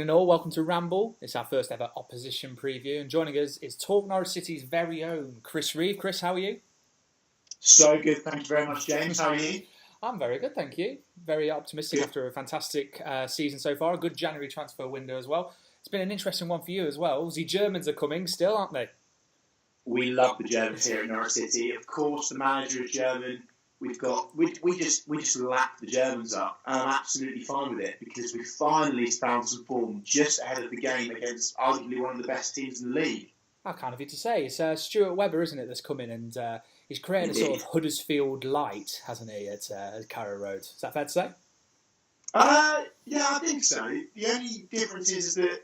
and all, welcome to Ramble. It's our first ever opposition preview, and joining us is Talk Norwich City's very own Chris Reeve. Chris, how are you? So good, thank you very much, James. How are you? I'm very good, thank you. Very optimistic after a fantastic season so far. A good January transfer window as well. It's been an interesting one for you as well. The Germans are coming still, aren't they? We love the Germans here at Norwich City. Of course, the manager is German. We just lap the Germans up, and I'm absolutely fine with it because we finally found some form just ahead of the game against arguably one of the best teams in the league. How kind of you to say. It's Stuart Webber, isn't it, that's come in and he's created a sort of Huddersfield light, hasn't he, at Carrow Road? Is that fair to say? Yeah, I think so. The only difference is that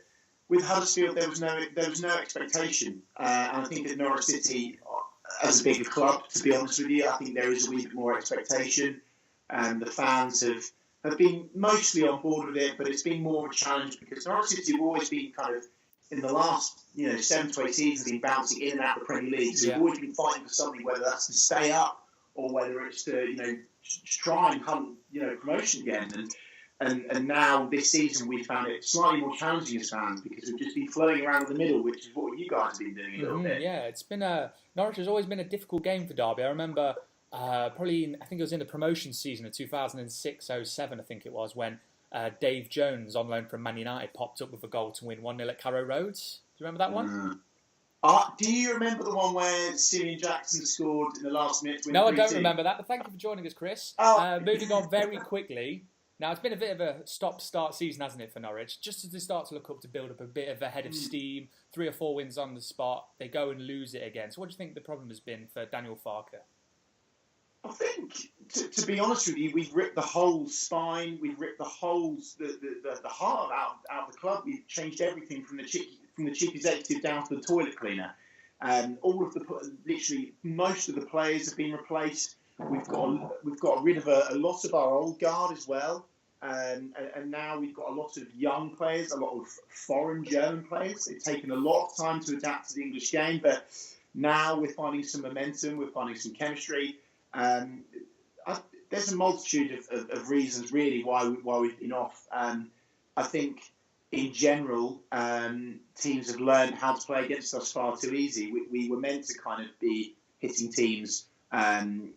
with Huddersfield there was no expectation, and I think at Norwich City, as a bigger club, to be honest with you, I think there is a wee bit more expectation, and the fans have been mostly on board with it, but it's been more of a challenge because Norwich City have always been kind of, in the last 7 to 8 seasons, been bouncing in and out of the Premier League. So we've always been fighting for something, whether that's to stay up or whether it's to try and hunt promotion again. And now this season we found it slightly more challenging as fans because we've just been floating around in the middle, which is what you guys have been doing a little bit. Yeah, it's been Norwich has always been a difficult game for Derby. I remember I think it was in the promotion season of 2006-07, I think it was, when Dave Jones, on loan from Man United, popped up with a goal to win 1-0 at Carrow Road. Do you remember that one? Do you remember the one where Syrian Jackson scored in the last minute? No, I don't remember that, but thank you for joining us, Chris. Moving on very quickly. Now, it's been a bit of a stop-start season, hasn't it, for Norwich? Just as they start to look up to build up a bit of a head of steam, 3 or 4 wins on the spot, they go and lose it again. So what do you think the problem has been for Daniel Farke? I think, to be honest with you, we've ripped the whole spine, we've ripped the holes, the heart out of the club. We've changed everything from the chief executive down to the toilet cleaner. Literally most of the players have been replaced. We've got rid of a lot of our old guard as well, and now we've got a lot of young players, a lot of foreign German players. It's taken a lot of time to adapt to the English game, but now we're finding some momentum, we're finding some chemistry. There's a multitude of reasons really why we've been off. I think in general teams have learned how to play against us far too easy. We were meant to kind of be hitting teams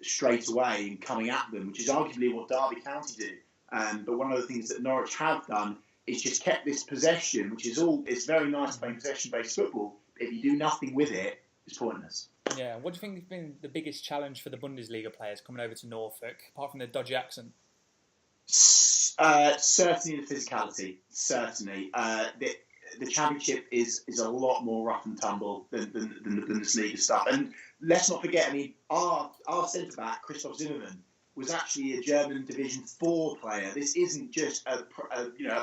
straight away and coming at them, which is arguably what Derby County do. But one of the things that Norwich have done is just kept this possession, which is it's very nice playing possession-based football. But if you do nothing with it, it's pointless. Yeah, what do you think has been the biggest challenge for the Bundesliga players coming over to Norfolk, apart from the dodgy accent? Certainly the physicality. Certainly. The Championship is a lot more rough and tumble than the Bundesliga stuff. And let's not forget, our centre-back, Christoph Zimmermann, was actually a German Division 4 player. This isn't just a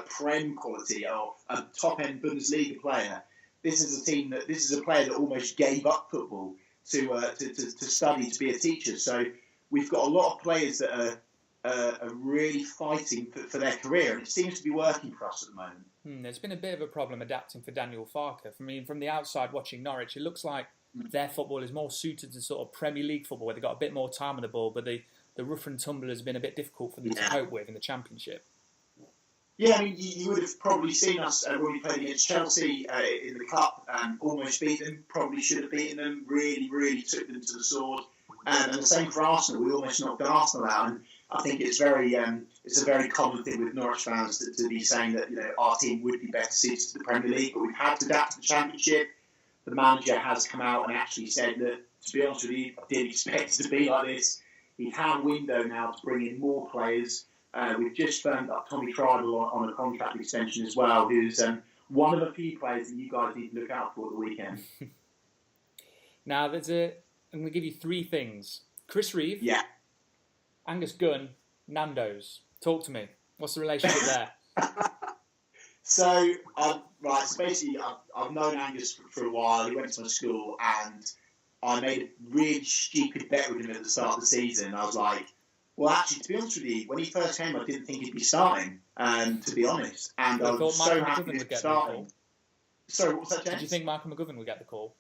Prem quality or a top-end Bundesliga player. This is a player that almost gave up football to study to be a teacher. So we've got a lot of players that are really fighting for their career, and it seems to be working for us at the moment. There's been a bit of a problem adapting for Daniel Farke. From the outside watching Norwich, it looks like their football is more suited to sort of Premier League football, where they've got a bit more time on the ball, but the rough and tumble has been a bit difficult for them to cope with in the Championship. Yeah, you would have probably seen us when we played against Chelsea in the Cup, almost beat them, probably should have beaten them, really, really took them to the sword. And the same for Arsenal, we almost knocked Arsenal out. And I think it's a very common thing with Norwich fans to be saying that our team would be better suited to the Premier League, but we've had to adapt to the Championship. The manager has come out and actually said that, to be honest with you, I didn't expect it to be like this. He's had a window now to bring in more players. We've just firmed up Tommy Cradle on a contract extension as well, who's one of the few players that you guys need to look out for at the weekend. Now, I'm going to give you 3 things. Chris Reeve. Yeah. Angus Gunn, Nando's. Talk to me. What's the relationship there? So basically, I've known Angus for a while. He went to my school, and I made a really stupid bet with him at the start of the season. I was like, well, actually, to be honest with you, when he first came, I didn't think he'd be starting, to be honest. And I was so happy to be starting. Sorry, what was that, James? Did you think Michael McGovern would get the call?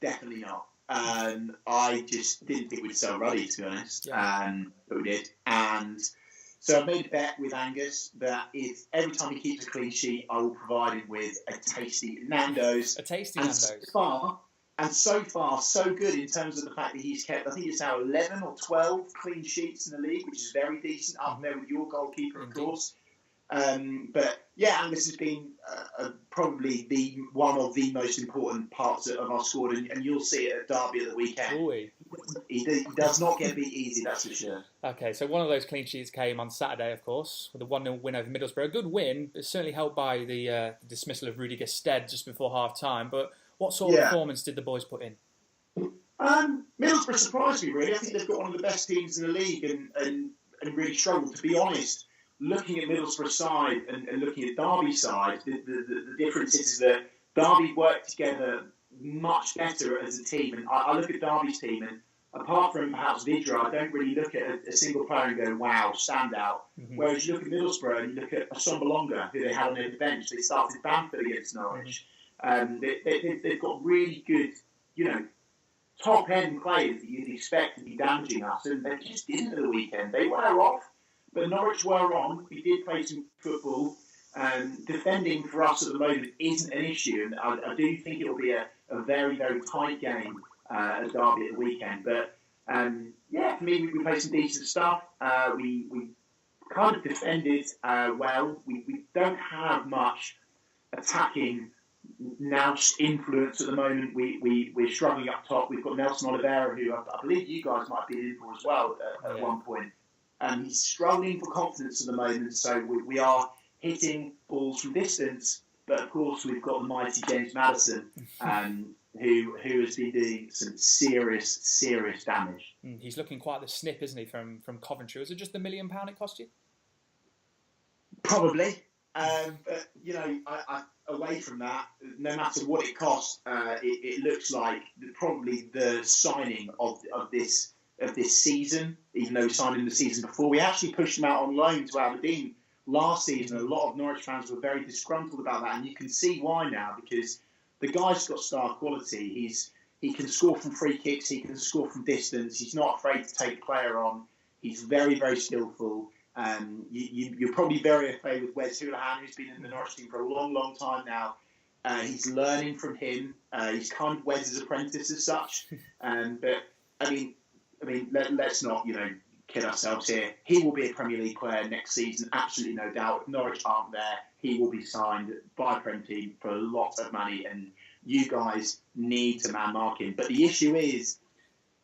Definitely not. I just didn't think we'd sell Ruddy, to be honest. Yeah. But we did. And So I made a bet with Angus that if every time he keeps a clean sheet, I will provide him with a tasty Nando's. A tasty and Nando's. So far, so good in terms of the fact that he's kept, I think it's now 11 or 12 clean sheets in the league, which is very decent, up there with your goalkeeper, of course. But yeah, Angus has been probably one of the most important parts of our squad, and you'll see it at Derby at the weekend. Ooh. He does not get beat easy, that's for sure. Okay, so one of those clean sheets came on Saturday, of course, with a 1-0 win over Middlesbrough. A good win, but certainly helped by the dismissal of Rudiger Stead just before half-time. But what sort of performance did the boys put in? Middlesbrough surprised me, really. I think they've got one of the best teams in the league and really struggled. To be honest, looking at Middlesbrough's side and looking at Derby's side, the difference is that Derby worked together much better as a team. And I look at Derby's team, and apart from perhaps Vidra, I don't really look at a single player and go, wow, stand out. Mm-hmm. Whereas you look at Middlesbrough and you look at Assombalonga, who they had on their bench. They started Bamford against Norwich. They've got really good, top-end players that you'd expect to be damaging us, and they just didn't at the weekend. They were off, but Norwich were on. We did play some football. Defending for us at the moment isn't an issue, and I do think it will be a very, very tight game at Derby at the weekend. But, for me, we played some decent stuff. We kind of defended well. We don't have much attacking now influence at the moment. We're struggling up top. We've got Nelson Oliveira, who I believe you guys might have been in for as well at one point. He's struggling for confidence at the moment, so we are hitting balls from distance. But of course, we've got the mighty James Maddison, who has been doing some serious damage. He's looking quite the snip, isn't he, from Coventry? Was it just the £1 million it cost you? Probably. But, I away from that, no matter what it costs, it looks like probably the signing of this season, even though we signed him the season before. We actually pushed him out on loan to Aberdeen last season. A lot of Norwich fans were very disgruntled about that, and you can see why now, because the guy's got star quality. He can score from free kicks, he can score from distance, he's not afraid to take a player on, he's very, very skillful. You're probably very afraid with Wes Houlihan, who's been in the Norwich team for a long, long time now. He's learning from him. He's kind of Wes's apprentice as such. But I mean, let's not kid ourselves here. He will be a Premier League player next season, absolutely no doubt. If Norwich aren't there, he will be signed by a Prem team for a lot of money, and you guys need to man mark him. But the issue is,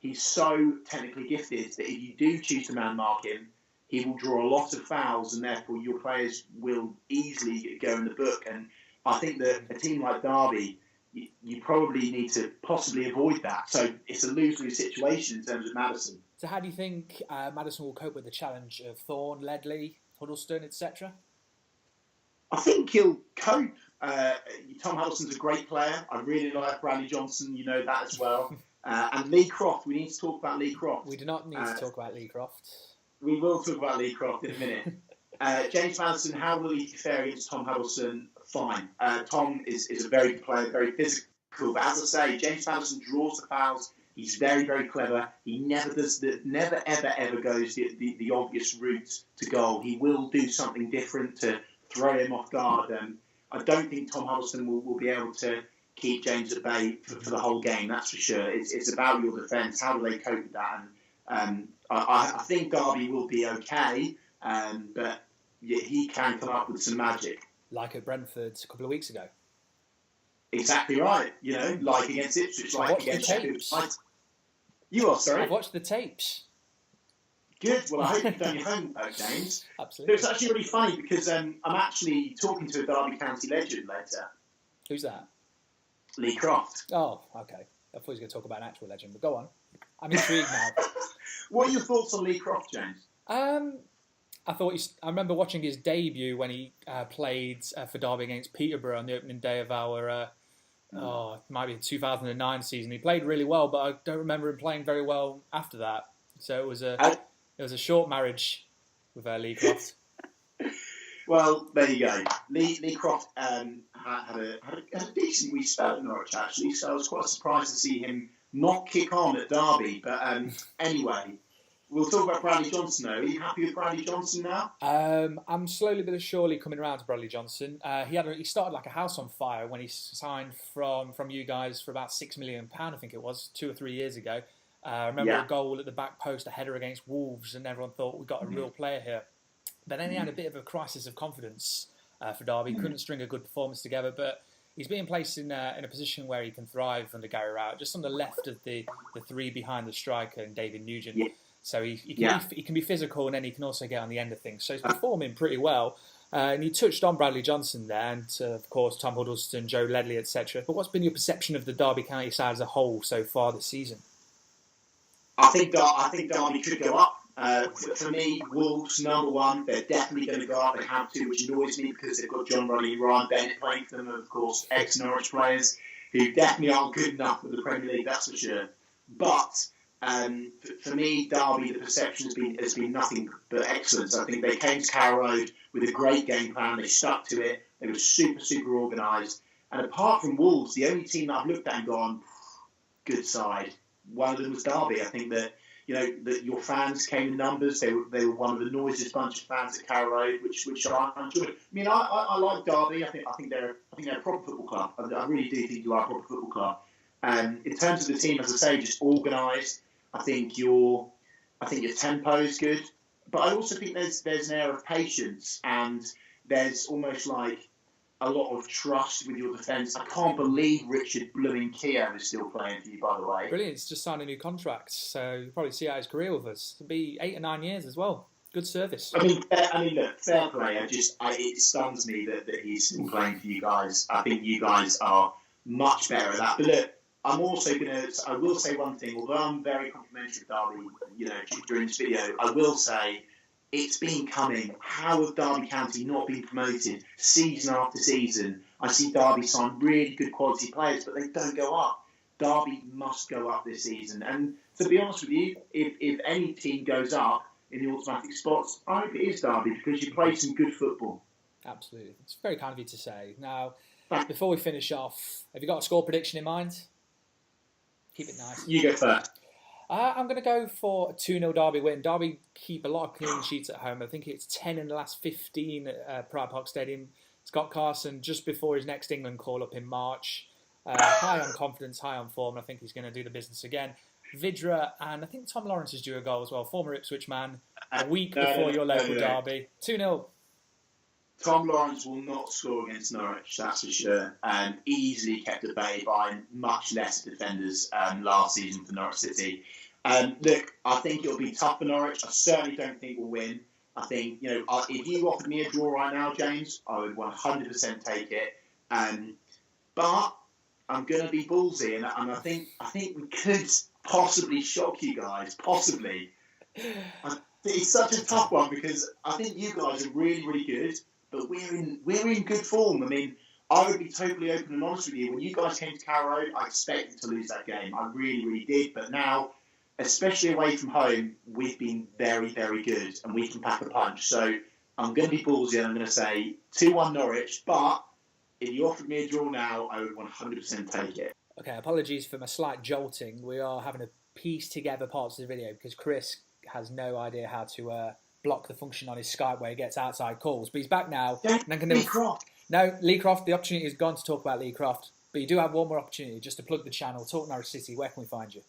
he's so technically gifted that if you do choose to man mark him, he will draw a lot of fouls, and therefore your players will easily go in the book. And I think that a team like Derby, you probably need to possibly avoid that. So it's a lose-lose situation in terms of Maddison. So how do you think Maddison will cope with the challenge of Thorne, Ledley, Huddlestone, etc.? I think he'll cope. Tom Huddleston's a great player. I really like Bradley Johnson, you know that as well. And Lee Croft, we need to talk about Lee Croft. We do not need to talk about Lee Croft. We will talk about Lee Croft in a minute. James Maddison, how will he fare against Tom Huddleston? Fine. Tom is a very good player, very physical. But as I say, James Maddison draws the fouls. He's very, very clever. He never ever goes the obvious route to goal. He will do something different to throw him off guard. I don't think Tom Huddleston will be able to keep James at bay for the whole game, that's for sure. It's about your defence. How do they cope with that? And I think Derby will be okay, but he can come up with some magic. Like at Brentford a couple of weeks ago. Exactly right. Like against Ipswich, like against Sheffield. You are, sorry? I've watched the tapes. Good. Well, I hope you've done your homework, James. Absolutely. It's actually really funny because I'm actually talking to a Derby County legend later. Who's that? Lee Croft. Oh, okay. I thought he was going to talk about an actual legend, but go on. I'm intrigued now. What are your thoughts on Lee Croft, James? I remember watching his debut when he played for Derby against Peterborough on the opening day of our, it might be 2009 season. He played really well, but I don't remember him playing very well after that. So it was a short marriage with Lee Croft. Well, there you go. Lee Croft had a decent wee spell at Norwich, actually, so I was quite surprised to see him not kick on at Derby. But anyway, we'll talk about Bradley Johnson though. Are you happy with Bradley Johnson now? I'm slowly but surely coming around to Bradley Johnson. He started like a house on fire when he signed from you guys for about £6 million, I think it was, 2 or 3 years ago. I remember a goal at the back post, a header against Wolves, and everyone thought we got a real player here. But then he had a bit of a crisis of confidence for Derby. Couldn't string a good performance together, but he's being placed in a position where he can thrive under Gary Rowett, just on the left of the three behind the striker and David Nugent. Yeah. So he can be physical, and then he can also get on the end of things. So he's performing pretty well. And you touched on Bradley Johnson there, and of course Tom Huddleston, Joe Ledley, etc. But what's been your perception of the Derby County side as a whole so far this season? I think Derby could go up. For me, Wolves, number one, they're definitely going to go up. They have to, which annoys me because they've got John Ruddy and Ryan Bennett playing for them, and of course, ex-Norwich players who definitely aren't good enough for the Premier League, that's for sure. But for me, Derby, the perception has been nothing but excellence. I think they came to Carrow Road with a great game plan. They stuck to it. They were super, super organised. And apart from Wolves, the only team that I've looked at and gone, good side, one of them was Derby. I think that that your fans came in numbers. They were one of the noisiest bunch of fans at Carrow Road, which I enjoyed. I mean, I like Derby. I think they're a proper football club. I really do think you are a proper football club. In terms of the team, as I say, just organised. I think your tempo is good, but I also think there's an air of patience, and there's almost like a lot of trust with your defence. I can't believe Richard Blooming Keogh is still playing for you, by the way. Brilliant. He's just signed a new contract, so you'll probably see out his career with us. It'll be 8 or 9 years as well. Good service. I mean, look, fair play. It stuns me that he's still playing for you guys. I think you guys are much better at that. But look, I will say one thing. Although I'm very complimentary of Derby, during this video, I will say it's been coming. How have Derby County not been promoted season after season? I see Derby sign really good quality players, but they don't go up. Derby must go up this season. And to be honest with you, if any team goes up in the automatic spots, I hope it is Derby, because you play some good football. Absolutely. It's very kind of you to say. Now, before we finish off, have you got a score prediction in mind? Keep it nice. You go first. I'm going to go for a 2-0 Derby win. Derby keep a lot of clean sheets at home. I think it's 10 in the last 15 at Pride Park Stadium. Scott Carson, just before his next England call-up in March. High on confidence, high on form. I think he's going to do the business again. Vidra, and I think Tom Lawrence is due a goal as well. Former Ipswich man. A week before your local derby. 2-0. Tom Lawrence will not score against Norwich, that's for sure. Easily kept at bay by much less defenders last season for Norwich City. Look, I think it'll be tough for Norwich. I certainly don't think we'll win. I think, if you offered me a draw right now, James, I would 100% take it. But I'm going to be ballsy, and I think we could possibly shock you guys. Possibly. It's such a tough one because I think you guys are really, really good, but we're in good form. I mean, I would be totally open and honest with you. When you guys came to Carrow Road, I expected to lose that game. I really, really did. But now, especially away from home, we've been very, very good, and we can pack a punch. So I'm going to be ballsy, and I'm going to say 2-1 Norwich. But if you offered me a draw now, I would 100% take it. Okay, apologies for my slight jolting. We are having to piece together parts of the video because Chris has no idea how to block the function on his Skype where he gets outside calls. But he's back now. Lee Croft. No, Lee Croft, the opportunity is gone to talk about Lee Croft. But you do have one more opportunity just to plug the channel, Talk Norwich City. Where can we find you?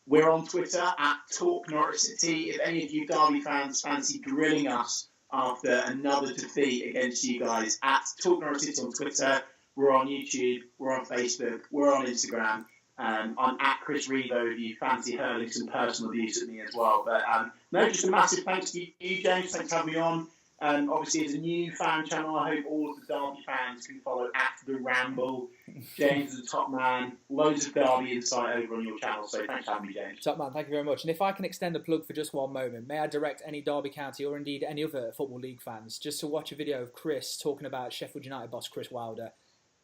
We're on Twitter at Talk Norwich City. If any of you Derby fans fancy grilling us after another defeat against you guys, at Talk Norwich City on Twitter. We're on YouTube, we're on Facebook, we're on Instagram. I'm at Chris Reeve if you fancy hurling some personal abuse at me as well. But no, just a massive thanks to you, James. Thanks for having me on. Obviously, as a new fan channel, I hope all of the Derby fans can follow at the Ramble. James is the top man. Loads of Derby insight over on your channel. So thanks for having me, James. Top man, thank you very much. And if I can extend the plug for just one moment, may I direct any Derby County or indeed any other Football League fans just to watch a video of Chris talking about Sheffield United boss Chris Wilder.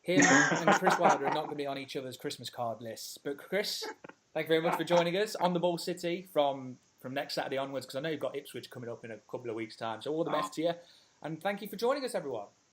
Him and Chris Wilder are not going to be on each other's Christmas card lists. But Chris, thank you very much for joining us on the Ball City from next Saturday onwards, because I know you've got Ipswich coming up in a couple of weeks' time. So all the best to you. And thank you for joining us, everyone.